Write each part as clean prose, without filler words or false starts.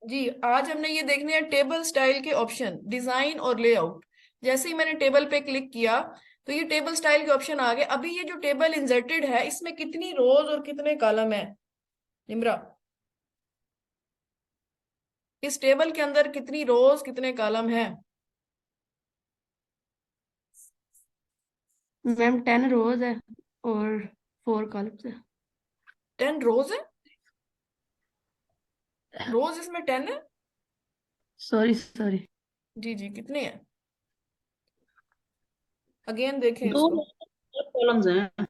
जी, आज हमने ये देखने हैं टेबल स्टाइल के ऑप्शन, डिजाइन और लेआउट। जैसे ही मैंने टेबल पे क्लिक किया तो ये टेबल स्टाइल के ऑप्शन आ गए। अभी ये जो टेबल इंसर्टेड है इसमें कितनी रोज और कितने कॉलम है निम्रा? इस टेबल के अंदर कितनी रोज कितने कॉलम है? मैम 10 रोज है और 4 कॉलम्स है। 10 रोज है? रोज इसमें 10 है? Sorry sorry. जी जी, कितने हैं? अगेन देखें दो इसको। कॉलम्स हैं।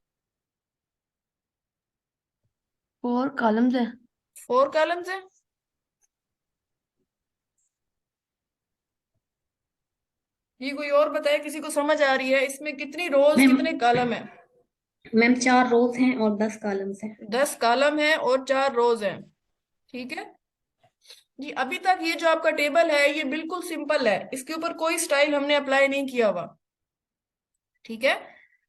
4 कॉलम्स है। 4 कॉलम्स है? ये कोई और बताए, किसी को समझ आ रही है इसमें कितनी रोज मैम कितने कॉलम है? मैम 4 रोज हैं और 10 कॉलम्स हैं। 10 कॉलम है और 4 रोज है। ठीक है जी। अभी तक ये जो आपका टेबल है ये बिल्कुल सिंपल है, इसके ऊपर कोई स्टाइल हमने अप्लाई नहीं किया हुआ। ठीक है।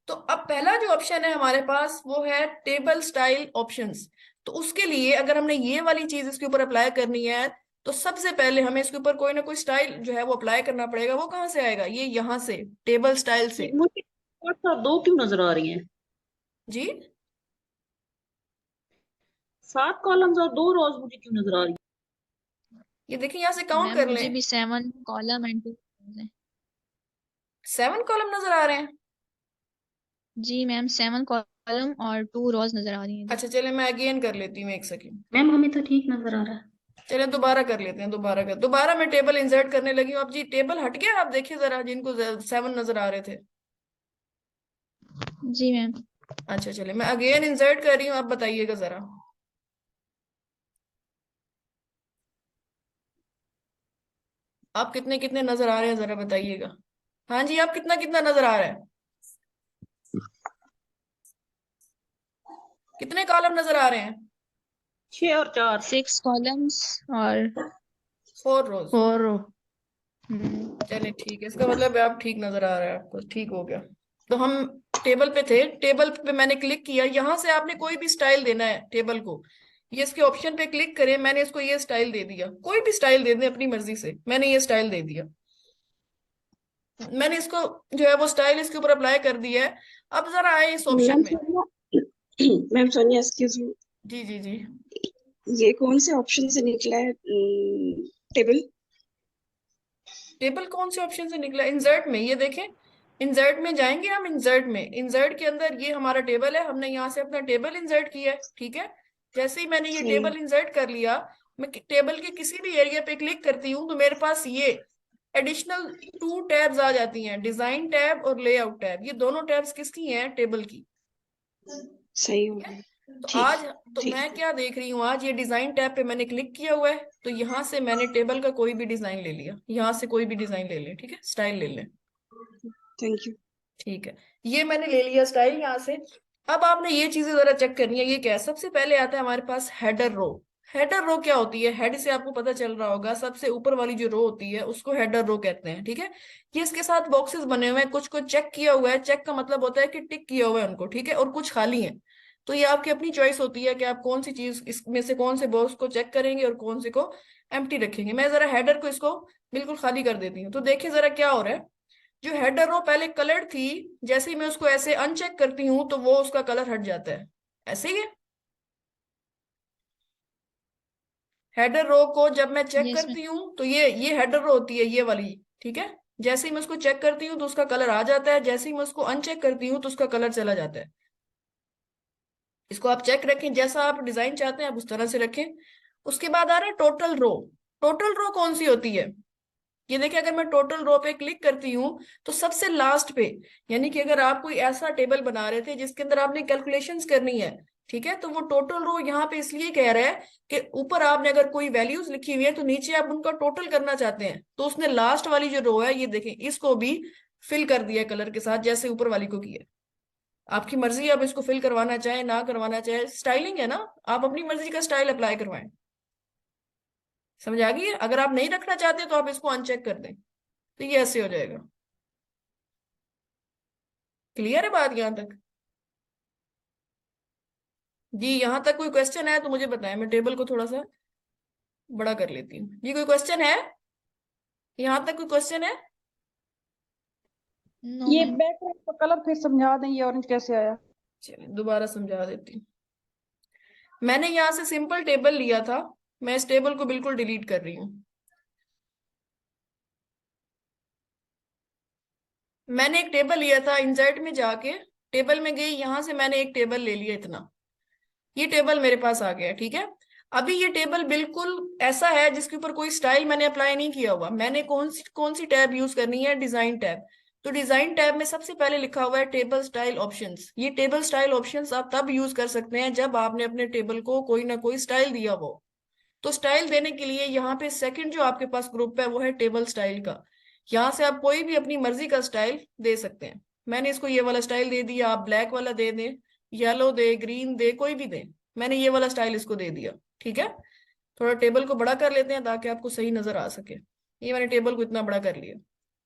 तो अब पहला जो ऑप्शन है हमारे पास वो है टेबल स्टाइल ऑप्शंस। तो उसके लिए अगर हमने ये वाली चीज इसके ऊपर अप्लाई करनी है तो सबसे पहले हमें इसके ऊपर कोई ना कोई स्टाइल जो है वो अप्लाई करना पड़ेगा। वो कहाँ से आएगा? ये यहाँ से, टेबल स्टाइल ये से। मुझे साथ साथ दो क्यों नजर आ रही हैं? जी, 7 कॉलम्स और 2 रोज मुझे क्यों नजर आ रही ये देखिए यहाँ से काउंट मैम कर मुझे लें। भी 7 कॉलम एंड 2 है। 7 कॉलम नजर आ रहे हैं? जी मैम, 7 कॉलम और 2 रोज नजर आ रही हैं इधर। अच्छा चले, मैं अगेन कर लेती हूँ, एक सेकेंड। है? मैम हमें तो ठीक नजर आ रहा है। चलें दोबारा कर लेते हैं, दोबारा मैं टेबल इंसर्ट करने लगी हूँ। अब जी टेबल हट गया, आप देखिए जरा, जिनको 7 नजर आ रहे थे। जी मैम। अच्छा चले, मैं अगेन इंसर्ट कर रही हूँ, आप बताइएगा जरा। आप कितने कितने नजर आ रहे हैं जरा बताइएगा। हाँ जी, आप कितना कितना नजर आ रहा है? कितने कॉलम नजर आ रहे हैं? 6 और 4। 6 कॉलम्स और 4 रोज। 4 रो। चले ठीक है, इसका मतलब है आप ठीक नजर आ रहा है, आपको ठीक हो गया। तो हम टेबल पे थे, टेबल पे मैंने क्लिक किया, यहाँ से आपने कोई भी स्टाइल देना है टेबल को। ये इसके ऑप्शन पे क्लिक करें, मैंने इसको ये स्टाइल दे दिया, कोई भी स्टाइल दे दें अपनी मर्जी से, मैंने ये स्टाइल दे दिया। मैंने इसको जो है वो स्टाइल इसके ऊपर अप्लाई कर दिया है। अब जरा आए इस ऑप्शन मैम में। Sonia. Ma'am Sonia, excuse me. जी जी जी। ये कौन से ऑप्शन से निकला है टेबल? टेबल कौन से ऑप्शन से निकला? इंसर्ट में, ये देखें। इंसर्ट में जाएंगे हम, इंसर्ट में, इंसर्ट के अंदर ये हमारा टेबल है, हमने यहाँ से अपना टेबल इंसर्ट किया है। ठीक है। जैसे ही मैंने ये सही है। टेबल इंसर्ट कर लिया, मैं टेबल के किसी भी एरिया पे क्लिक करती हूँ तो मेरे पास ये एडिशनल 2 टैब्स आ जाती हैं, डिजाइन टैब और लेआउट टैब। ये दोनों टैब्स किसकी हैं? टेबल की। सही हो ठीक है। गया। तो ठीक आज, है। तो ठीक मैं क्या देख रही हूँ, आज ये डिजाइन टैब पे मैंने क्लिक किया हुआ है, तो यहाँ से मैंने टेबल का कोई भी डिजाइन ले लिया, यहाँ से कोई भी डिजाइन ले लें, ठीक है, स्टाइल ले लें। Thank you. ठीक है, ये मैंने ले लिया स्टाइल यहाँ से। अब आपने ये चीजें जरा चेक करनी है। ये क्या है? सबसे पहले आता है हमारे पास हेडर रो। हेडर रो क्या होती है? हेड से आपको पता चल रहा होगा, सबसे ऊपर वाली जो रो होती है उसको हेडर रो कहते हैं। ठीक है। ये इसके साथ बॉक्सेस बने हुए हैं, कुछ को चेक किया हुआ है, चेक का मतलब होता है कि टिक किया हुआ है उनको, ठीक है, और कुछ खाली है। तो ये आपकी अपनी चॉइस होती है कि आप कौन सी चीज इसमें से, कौन से बॉक्स को चेक करेंगे और कौन से को एम्प्टी रखेंगे। मैं जरा हेडर को इसको बिल्कुल खाली कर देती हूँ, तो देखिए जरा क्या हो रहा है। जो हेडर रो पहले कलर्ड थी, जैसे ही मैं उसको ऐसे अनचेक करती हूँ तो वो उसका कलर हट जाता है। ऐसे ही है। हेडर रो को जब मैं चेक यस मैम। करती हूँ तो ये हेडर रो होती है, ये वाली। ठीक है। जैसे ही मैं उसको चेक करती हूँ तो उसका कलर आ जाता है, जैसे ही मैं उसको अनचेक करती हूँ तो उसका कलर चला जाता है। इसको आप चेक रखें, जैसा आप डिजाइन चाहते हैं आप उस तरह से रखें। उसके बाद आ रहा है टोटल रो। टोटल रो कौन सी होती है? ये देखिए, अगर मैं टोटल रो पे क्लिक करती हूँ तो सबसे लास्ट पे, यानी कि अगर आप कोई ऐसा टेबल बना रहे थे जिसके अंदर आपने कैलकुलेशंस करनी है, ठीक है, तो वो टोटल रो यहाँ पे इसलिए कह रहा है कि ऊपर आपने अगर कोई वैल्यूज लिखी हुई है तो नीचे आप उनका टोटल करना चाहते हैं, तो उसने लास्ट वाली जो रो है ये देखें, इसको भी फिल कर दिया कलर के साथ, जैसे ऊपर वाली को किया। आपकी मर्जी है, आप इसको फिल करवाना चाहे ना करवाना चाहे, स्टाइलिंग है ना। आप अपनी मर्जी का स्टाइल अप्लाई करवाएं। समझ आ गई है? अगर आप नहीं रखना चाहते तो आप इसको अनचेक कर दें, तो ये ऐसे हो जाएगा। क्लियर है बात यहां तक? जी, यहां तक कोई क्वेश्चन है तो मुझे बताएं, मैं टेबल को थोड़ा सा बड़ा कर लेती हूँ। ये कोई क्वेश्चन है? यहाँ तक कोई क्वेश्चन है? नो ये मैम। बैकग्राउंड का कलर फिर समझा दें, ये ऑरेंज कैसे आया? चलिए दोबारा समझा देती हूँ। मैंने यहाँ से सिंपल टेबल लिया था, मैं इस टेबल को बिल्कुल डिलीट कर रही हूँ। मैंने एक टेबल लिया था, इंसर्ट में जाके टेबल में गई, यहां से मैंने एक टेबल ले लिया इतना, ये टेबल मेरे पास आ गया, ठीक है। अभी ये टेबल बिल्कुल ऐसा है जिसके ऊपर कोई स्टाइल मैंने अप्लाई नहीं किया हुआ। मैंने कौन सी टैब यूज करनी है? Design tab. तो डिजाइन टैब में सबसे पहले लिखा हुआ है टेबल स्टाइल ऑप्शंस। ये टेबल स्टाइल ऑप्शंस आप तब यूज कर सकते हैं जब आपने अपने टेबल को कोई ना कोई स्टाइल दिया हो। तो स्टाइल देने के लिए यहाँ पे सेकंड जो आपके पास ग्रुप है वो है टेबल स्टाइल का। यहाँ से आप कोई भी अपनी मर्जी का स्टाइल दे सकते हैं। मैंने इसको ये वाला स्टाइल दे दिया, आप ब्लैक वाला दे दें, येलो दे, ग्रीन दे, कोई भी दे। मैंने ये वाला स्टाइल इसको दे दिया, ठीक है। थोड़ा टेबल को बड़ा कर लेते हैं ताकि आपको सही नजर आ सके। ये मैंने टेबल को इतना बड़ा कर लिया,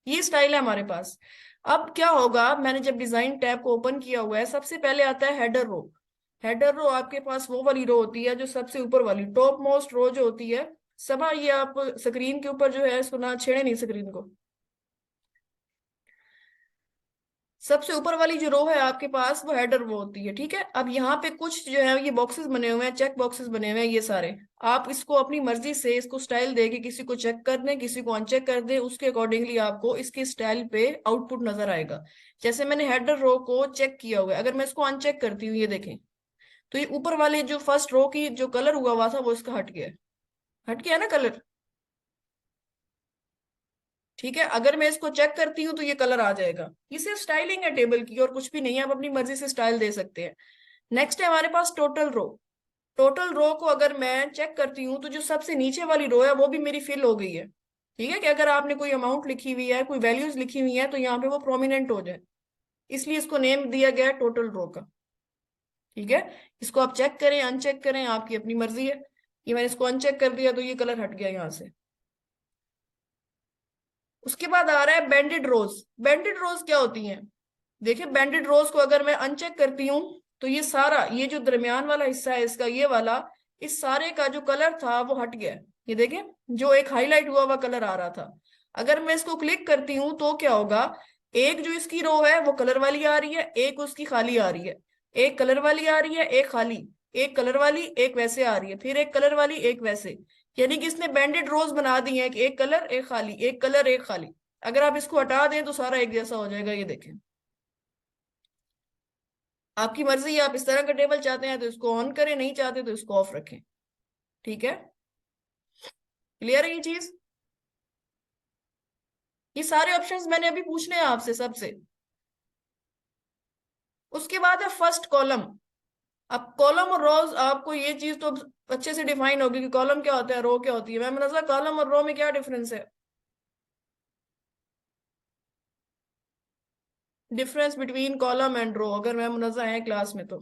ये स्टाइल है हमारे पास। अब क्या होगा, मैंने जब डिजाइन टैब को ओपन किया हुआ है, सबसे पहले आता है हेडर रो। हेडर रो आपके पास वो वाली रो होती है जो सबसे ऊपर वाली, टॉप मोस्ट रो जो होती है। सबा ये आप स्क्रीन के ऊपर जो है इसको ना छेड़े नहीं स्क्रीन को। सबसे ऊपर वाली जो रो है आपके पास वो हेडर वो होती है, ठीक है। अब यहाँ पे कुछ जो है ये बॉक्सेस बने हुए हैं, चेक बॉक्सेस बने हुए हैं ये सारे। आप इसको अपनी मर्जी से इसको स्टाइल दे के किसी को चेक कर दें, किसी को अनचेक कर दें, उसके अकॉर्डिंगली आपको इसके स्टाइल पे आउटपुट नजर आएगा। जैसे मैंने हेडर रो को चेक किया हुआ है, अगर मैं इसको अनचेक करती हूँ, ये देखें, तो ये ऊपर वाले जो फर्स्ट रो की जो कलर हुआ हुआ था वो इसका हट गया है। हट गया ना कलर, ठीक है। अगर मैं इसको चेक करती हूँ तो ये कलर आ जाएगा। ये सिर्फ स्टाइलिंग है टेबल की और कुछ भी नहीं है, आप अपनी मर्जी से स्टाइल दे सकते हैं। नेक्स्ट है हमारे पास टोटल रो। टोटल रो को अगर मैं चेक करती हूँ तो जो सबसे नीचे वाली रो है वो भी मेरी फिल हो गई है, ठीक है। कि अगर आपने कोई अमाउंट लिखी हुई है, कोई वैल्यूज लिखी हुई है, तो यहाँ पे वो प्रोमिनेंट हो जाए, इसलिए इसको नेम दिया गया है टोटल रो का, ठीक है। इसको आप चेक करें अनचेक करें, आपकी अपनी मर्जी है। ये मैंने इसको अनचेक कर दिया तो ये कलर हट गया यहाँ से। उसके बाद आ रहा है बैंडेड रोज। बैंडेड रोज क्या होती हैं? देखिए बैंडेड रोज को अगर मैं अनचेक करती हूँ तो ये सारा, ये जो दरमियान वाला हिस्सा है इसका, ये वाला, इस सारे का जो कलर था वो हट गया है। ये देखें, जो एक हाईलाइट हुआ हुआ कलर आ रहा था, अगर मैं इसको क्लिक करती हूँ तो क्या होगा, एक जो इसकी रो है वो कलर वाली आ रही है, एक उसकी खाली आ रही है। एक कलर वाली आ रही है, एक खाली, एक कलर वाली, एक वैसे आ रही है, फिर एक कलर वाली, एक वैसे। यानी कि इसने बैंडेड रोज बना दी है कि एक कलर एक खाली, एक कलर एक खाली। अगर आप इसको हटा दें तो सारा एक जैसा हो जाएगा, ये देखें। आपकी मर्जी है, आप इस तरह का टेबल चाहते हैं तो इसको ऑन करें, नहीं चाहते तो इसको ऑफ रखें, ठीक है। क्लियर है ये चीज? ये सारे ऑप्शंस मैंने अभी पूछने हैं आपसे सबसे। उसके बाद है फर्स्ट कॉलम। अब कॉलम और रोज आपको ये चीज तो अच्छे से डिफाइन होगी कि कॉलम क्या होता है, रो क्या होती है। मैम नजर, कॉलम और रो में क्या डिफरेंस है? डिफरेंस बिटवीन कॉलम एंड रो, अगर मैम नजर है क्लास में तो।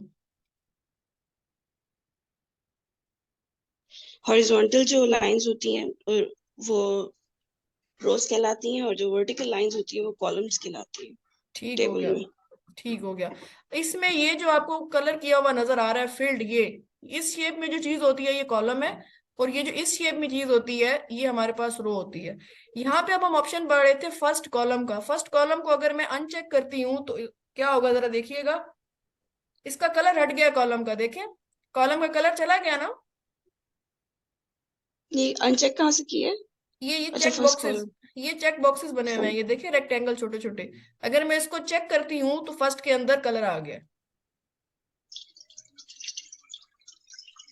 हॉरिजॉन्टल जो लाइंस होती हैं और वो रोज कहलाती हैं, और जो वर्टिकल लाइंस होती हैं वो कॉलम्स कहलाती हैं ठीक हो टेबल गया, में। ठीक हो गया। इसमें ये जो आपको कलर किया हुआ नजर आ रहा है फील्ड, ये इस शेप में जो चीज होती है ये कॉलम है, और ये जो इस शेप में चीज होती है ये हमारे पास रो होती है। यहाँ पे अब हम ऑप्शन पढ़ रहे थे फर्स्ट कॉलम का। फर्स्ट कॉलम को अगर मैं अनचेक करती हूँ तो क्या होगा, जरा देखिएगा। इसका कलर हट गया कॉलम का, देखें, कॉलम का कलर चला गया ना। ये अनचेक कहाँ से किया है? ये अच्छा, चेक फर्स्ट बॉक्सेस, कॉलम। ये चेक बॉक्सेस बने हुए हैं, ये देखिए रेक्टेंगल छोटे छोटे। अगर मैं इसको चेक करती हूँ तो फर्स्ट के अंदर कलर आ गया,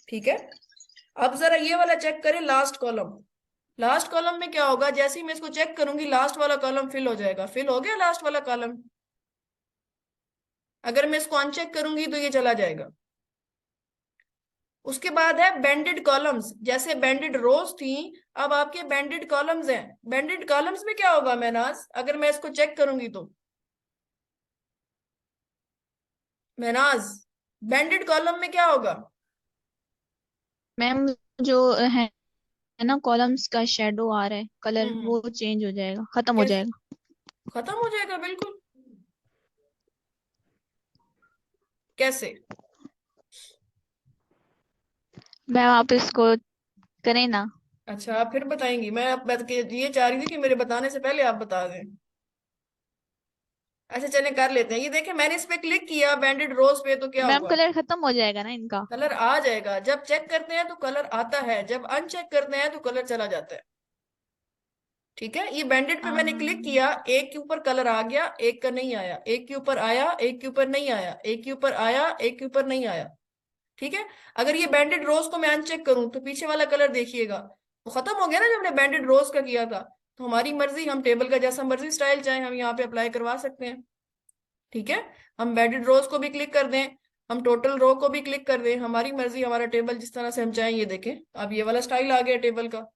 ठीक है। अब जरा ये वाला चेक करें, लास्ट कॉलम। लास्ट कॉलम में क्या होगा, जैसे ही मैं इसको चेक करूंगी लास्ट वाला कॉलम फिल हो जाएगा। फिल हो गया लास्ट वाला कॉलम। अगर मैं इसको अनचेक करूंगी तो ये चला जाएगा। उसके बाद है बेंडेड कॉलम्स। जैसे बेंडेड रोज थी, अब आपके बेंडेड कॉलम्स हैं। बेंडेड कॉलम्स में क्या होगा मैनाज, अगर मैं इसको चेक करूंगी तो, मैनाज बेंडेड कॉलम में क्या होगा? मैम जो है ना, कॉलम्स का शेडो आ रहा है, कलर हम्म, वो चेंज हो जाएगा, खत्म हो कैसे? जाएगा। खत्म हो जाएगा बिल्कुल? कैसे? मैम आप इसको करें ना। अच्छा, आप फिर बताएंगी? मैं तो ये चाह रही थी कि मेरे बताने से पहले आप बता दें। अच्छा चले कर लेते हैं। ये देखें, मैंने इस पे क्लिक किया बैंडेड रोज पे, तो क्या मैम हुआ? कलर खत्म हो जाएगा ना इनका? कलर आ जाएगा। जब चेक करते हैं तो कलर आता है, जब अनचेक करते हैं तो कलर चला जाता है। ठीक है, ये बैंडेड पे मैंने क्लिक अम, किया, एक के ऊपर कलर आ गया, एक का नहीं आया, एक के ऊपर आया, एक के ऊपर नहीं आया, एक के ऊपर आया, एक के ऊपर नहीं आया। ठीक है। अगर ये बैंडेड रोज को मैं अनचेक करूं तो पीछे वाला कलर देखिएगा, वो खत्म हो गया ना, जो हमने बैंडेड रोज का किया था। तो हमारी मर्जी, हम टेबल का जैसा मर्जी स्टाइल चाहे हम यहाँ पे अप्लाई करवा सकते हैं। ठीक है। हम बैंडेड रोज को भी क्लिक कर दें, हम टोटल रो को भी क्लिक कर दें, हमारी मर्जी, हमारा टेबल जिस तरह से हम चाहें। ये देखें, अब ये वाला स्टाइल आ गया टेबल का।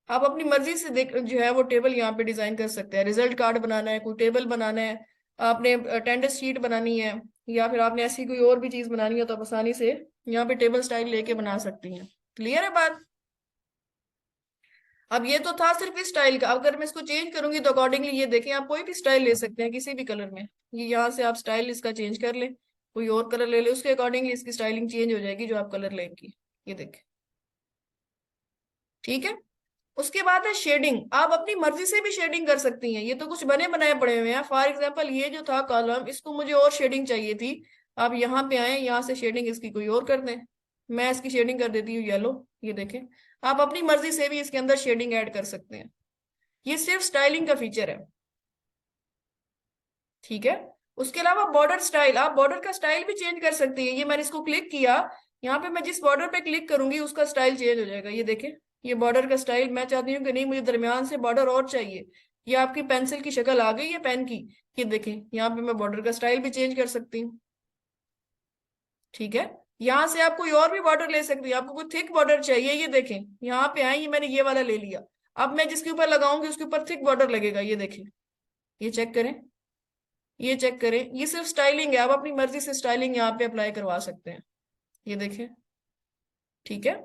आप अपनी मर्जी से देख जो है वो टेबल यहाँ पे डिजाइन कर सकते हैं। रिजल्ट कार्ड बनाना है, कोई टेबल बनाना है, आपने अटेंडेंस शीट बनानी है, या फिर आपने ऐसी कोई और भी चीज बनानी है, तो आप आसानी से यहाँ पे टेबल स्टाइल लेके बना सकती हैं। क्लियर है बात? अब ये तो था सिर्फ इस स्टाइल का। अगर मैं इसको चेंज करूंगी तो अकॉर्डिंगली ये देखें, आप कोई भी स्टाइल ले सकते हैं किसी भी कलर में। ये यहाँ से आप स्टाइल इसका चेंज कर ले, कोई और कलर ले ले, उसके अकॉर्डिंगली इसकी स्टाइलिंग चेंज हो जाएगी जो आप कलर लेंगी। ये देखें। ठीक है। उसके बाद है शेडिंग। आप अपनी मर्जी से भी शेडिंग कर सकती हैं। ये तो कुछ बने बनाए पड़े हुए हैं। फॉर एग्जांपल ये जो था कॉलम, इसको मुझे और शेडिंग चाहिए थी। आप यहाँ पे आए, यहाँ से शेडिंग इसकी कोई और कर दें। मैं इसकी शेडिंग कर देती हूँ येलो। ये देखें, आप अपनी मर्जी से भी इसके अंदर शेडिंग ऐड कर सकते हैं। ये सिर्फ स्टाइलिंग का फीचर है। ठीक है। उसके अलावा बॉर्डर स्टाइल, आप बॉर्डर का स्टाइल भी चेंज कर सकती है। ये मैंने इसको क्लिक किया, यहाँ पे मैं जिस बॉर्डर पे क्लिक करूंगी उसका स्टाइल चेंज हो जाएगा। ये देखें, ये बॉर्डर का स्टाइल मैं चाहती हूँ कि नहीं, मुझे दरमियान से बॉर्डर और चाहिए। ये आपकी पेंसिल की शक्ल आ गई है पेन की। ये देखें, यहाँ पे मैं बॉर्डर का स्टाइल भी चेंज कर सकती हूँ। ठीक है। यहाँ से आप कोई और भी बॉर्डर ले सकती है। आपको कोई थिक बॉर्डर चाहिए, ये देखें, यहाँ पे आई, ये मैंने ये वाला ले लिया। अब मैं जिसके ऊपर लगाऊंगी उसके ऊपर थिक बॉर्डर लगेगा। ये देखें, ये चेक करें, ये चेक करें। ये सिर्फ स्टाइलिंग है, आप अपनी मर्जी से स्टाइलिंग यहाँ पे अप्लाई करवा सकते हैं। ये देखें। ठीक है।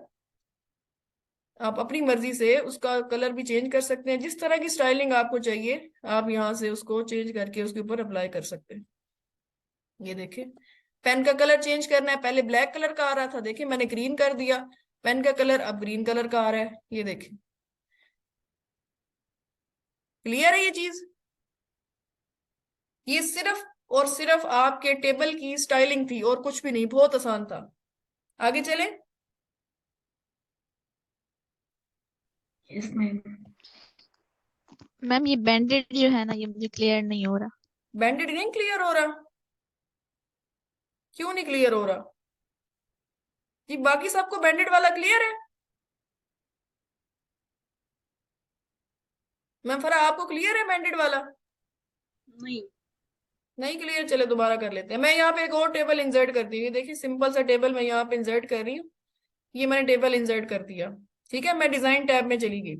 आप अपनी मर्जी से उसका कलर भी चेंज कर सकते हैं। जिस तरह की स्टाइलिंग आपको चाहिए आप यहाँ से उसको चेंज करके उसके ऊपर अप्लाई कर सकते हैं। ये देखें, पेन का कलर चेंज करना है, पहले ब्लैक कलर का आ रहा था, देखें मैंने ग्रीन कर दिया पेन का कलर, अब ग्रीन कलर का आ रहा है। ये देखें। क्लियर है ये चीज? ये सिर्फ और सिर्फ आपके टेबल की स्टाइलिंग थी और कुछ भी नहीं, बहुत आसान था। आगे चले। Yes ma'am. मैम ये बैंडेड जो है ना, ये मुझे क्लियर नहीं हो रहा। बैंडेड नहीं क्लियर हो रहा? क्यों नहीं क्लियर हो रहा? जी बाकी सबको बैंडेड वाला क्लियर है। मैं फरा, आपको क्लियर है बैंडेड वाला? नहीं। नहीं क्लियर? चले दोबारा कर लेते हैं। मैं यहाँ पे एक और टेबल इंसर्ट करती हूँ। ये देखिए, सिंपल सा टेबल मैं यहाँ पे इंसर्ट कर रही हूँ। ये मैंने टेबल इंसर्ट कर दिया। ठीक है, मैं डिजाइन टैब में चली गई।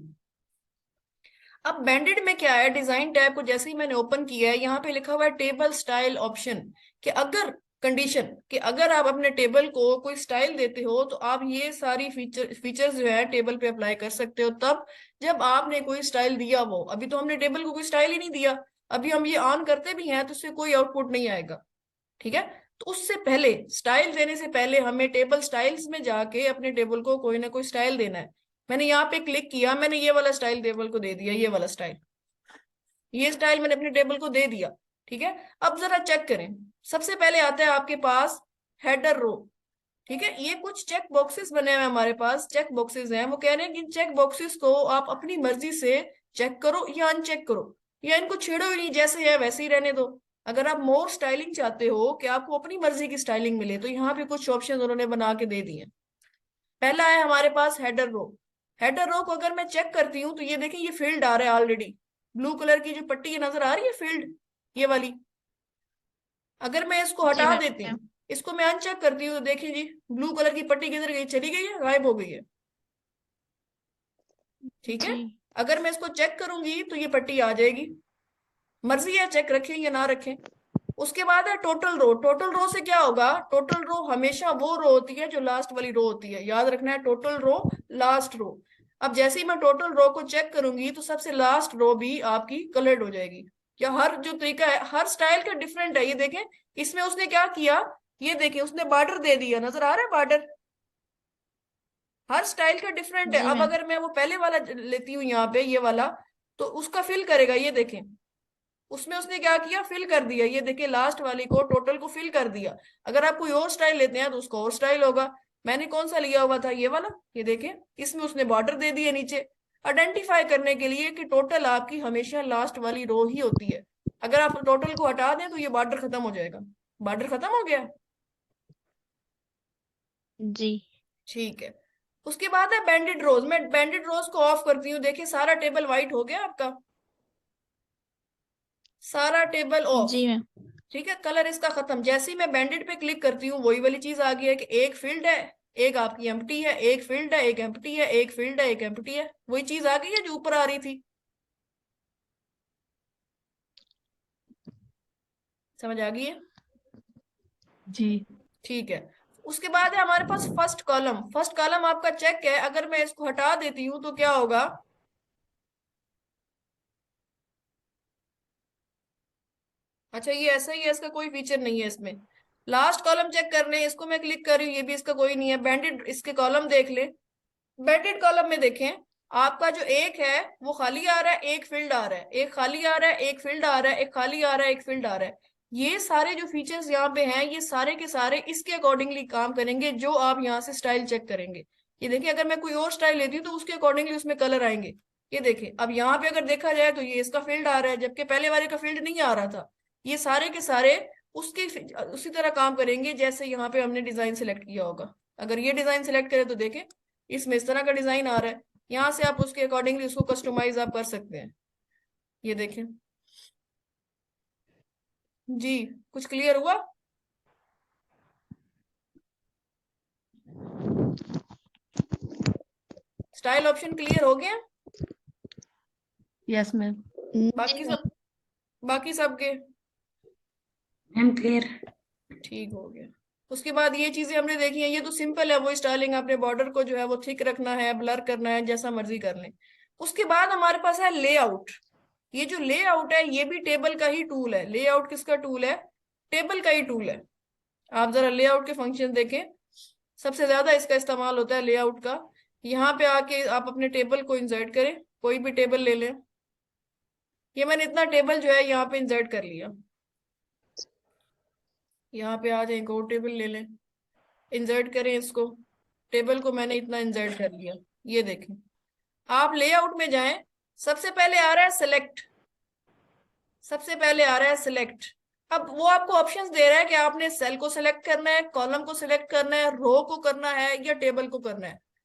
अब बैंडेड में क्या है, डिजाइन टैब को जैसे ही मैंने ओपन किया है, यहाँ पे लिखा हुआ है टेबल स्टाइल ऑप्शन। कि अगर कंडीशन कि अगर आप अपने टेबल को कोई स्टाइल देते हो तो आप ये सारी फीचर्स जो है टेबल पे अप्लाई कर सकते हो, तब जब आपने कोई स्टाइल दिया। वो अभी तो हमने टेबल को कोई स्टाइल ही नहीं दिया। अभी हम ये ऑन करते भी हैं तो उससे कोई आउटपुट नहीं आएगा। ठीक है। तो उससे पहले, स्टाइल देने से पहले, हमें टेबल स्टाइल्स में जाके अपने टेबल को कोई ना कोई स्टाइल देना है। मैंने यहाँ पे क्लिक किया, मैंने ये वाला स्टाइल टेबल को दे दिया। ये वाला स्टाइल, ये स्टाइल मैंने अपने टेबल को दे दिया। ठीक है। अब जरा चेक करें। सबसे पहले आता है आपके पास हेडर रो। ठीक है। ये कुछ चेक बॉक्सेस बने हुए हमारे पास, चेक बॉक्सेस हैं। वो कह रहे हैं कि इन चेक बॉक्सेस को आप अपनी मर्जी से चेक करो या अनचेक करो, या इनको छेड़ो ही नहीं, जैसे है वैसे ही रहने दो। अगर आप मोर स्टाइलिंग चाहते हो कि आपको अपनी मर्जी की स्टाइलिंग मिले, तो यहाँ पे कुछ ऑप्शन उन्होंने बना के दे दिए। पहला है हमारे पास हेडर रो। हेडर रो को अगर मैं चेक करती हूँ तो ये देखिए, ये फील्ड आ रहा है ऑलरेडी। ब्लू कलर की जो पट्टी नजर आ रही है फील्ड, ये वाली। अगर मैं इसको जी हटा देती मैम। हूँ, इसको मैं अनचेक करती हूँ, तो देखिए जी, ब्लू कलर की पट्टी किधर गई? चली गई है, गायब हो गई है। ठीक है। जी अगर मैं इसको चेक करूंगी तो ये पट्टी आ जाएगी। मर्जी है चेक रखें या ना रखें। उसके बाद है टोटल रो। टोटल रो से क्या होगा? टोटल रो हमेशा वो रो होती है जो लास्ट वाली रो होती है, याद रखना है, टोटल रो लास्ट रो। अब जैसे ही मैं टोटल रो को चेक करूंगी तो सबसे लास्ट रो भी आपकी कलर्ड हो जाएगी। या हर जो तरीका है, हर स्टाइल का डिफरेंट है। ये देखें, इसमें उसने क्या किया, ये देखें, उसने बॉर्डर दे दिया, नजर आ रहा है बॉर्डर? हर स्टाइल का डिफरेंट है। जी अब मैम। अगर मैं वो पहले वाला लेती हूँ यहाँ पे ये वाला, तो उसका फिल करेगा, ये देखें। उसमें उसने क्या किया, फिल कर दिया, ये देखिए लास्ट वाली को टोटल को फिल कर दिया। अगर आप कोई और स्टाइल लेते हैं तो उसका और स्टाइल होगा। मैंने कौन सा लिया हुआ था, ये वाला, ये देखें। इसमें उसने बॉर्डर दे दिया नीचे, आइडेंटिफाई करने के लिए कि टोटल आपकी हमेशा लास्ट वाली रो ही होती है। अगर आप टोटल को हटा दें तो ये बॉर्डर खत्म हो जाएगा। बॉर्डर खत्म हो गया। जी। ठीक है। उसके बाद है बैंडेड रोज। मैं बैंडेड रोज को ऑफ करती हूँ, देखिए सारा टेबल व्हाइट हो गया आपका, सारा टेबल ऑफ। Ji ma'am. ठीक है, कलर इसका खत्म। जैसे ही मैं बैंडेड पे क्लिक करती हूँ वही वाली चीज आ गई है कि एक फील्ड है, एक आपकी एम्प्टी है, एक फील्ड है, एक एम्प्टी है, एक फील्ड है, एक एम्प्टी है। वही चीज आ गई है जो ऊपर आ रही थी। समझ आ गई है? जी। ठीक है। उसके बाद है हमारे पास फर्स्ट कॉलम। फर्स्ट कॉलम आपका चेक है, अगर मैं इसको हटा देती हूँ तो क्या होगा? अच्छा ये ऐसा ही है, इसका कोई फीचर नहीं है इसमें। लास्ट कॉलम चेक करने, इसको मैं क्लिक कर रही हूँ, ये भी इसका कोई नहीं है। बैंडेड इसके कॉलम देख ले। बैंडेड कॉलम में देखें, आपका जो एक है वो खाली आ रहा है, एक फील्ड आ रहा है, एक खाली आ रहा है, एक फील्ड आ रहा है, एक खाली आ रहा है, एक फील्ड आ रहा है। ये सारे जो फीचर्स यहाँ पे हैं, ये सारे के सारे इसके अकॉर्डिंगली काम करेंगे जो आप यहाँ से स्टाइल चेक करेंगे। ये देखिए, अगर मैं कोई और स्टाइल लेती हूँ तो उसके अकॉर्डिंगली उसमें कलर आएंगे। ये देखिए, अब यहाँ पे अगर देखा जाए तो ये इसका फील्ड आ रहा है, जबकि पहले वाले का फील्ड नहीं आ रहा था। ये सारे के सारे उसके उसी तरह काम करेंगे जैसे यहाँ पे हमने डिजाइन सेलेक्ट किया होगा। अगर ये डिजाइन सेलेक्ट करें तो देखें, इसमें इस तरह का डिजाइन आ रहा है। यहाँ से आप उसके अकॉर्डिंगली उसको कस्टमाइज आप कर सकते हैं। ये देखें जी, कुछ क्लियर हुआ? स्टाइल ऑप्शन क्लियर हो गया? Yes ma'am. बाकी सब, बाकी सबके मैम क्लियर। ठीक हो गया। उसके बाद ये चीजें हमने देखी हैं, ये तो सिंपल है, वो स्टाइलिंग अपने बॉर्डर को जो है वो थिक रखना है, ब्लर करना है, जैसा मर्जी कर लें। उसके बाद हमारे पास है लेआउट। ये जो लेआउट है ये भी टेबल का ही टूल है। लेआउट किसका टूल है? टेबल का ही टूल है। आप जरा लेआउट के फंक्शन देखें, सबसे ज्यादा इसका इस्तेमाल होता है लेआउट का। यहाँ पे आके आप अपने टेबल को इंसर्ट करें, कोई भी टेबल ले लें। ये मैंने इतना टेबल जो है यहाँ पे इंसर्ट कर लिया। यहाँ पे आ जाए, एक और टेबल ले लें, इंसर्ट करें इसको। टेबल को मैंने इतना इंसर्ट कर लिया। ये देखें, आप लेआउट में जाएं, सबसे पहले आ रहा है सिलेक्ट। सबसे पहले आ रहा है सिलेक्ट। अब वो आपको ऑप्शंस दे रहा है कि आपने सेल को सिलेक्ट करना है, कॉलम को सिलेक्ट करना है, रो को करना है या टेबल को करना है।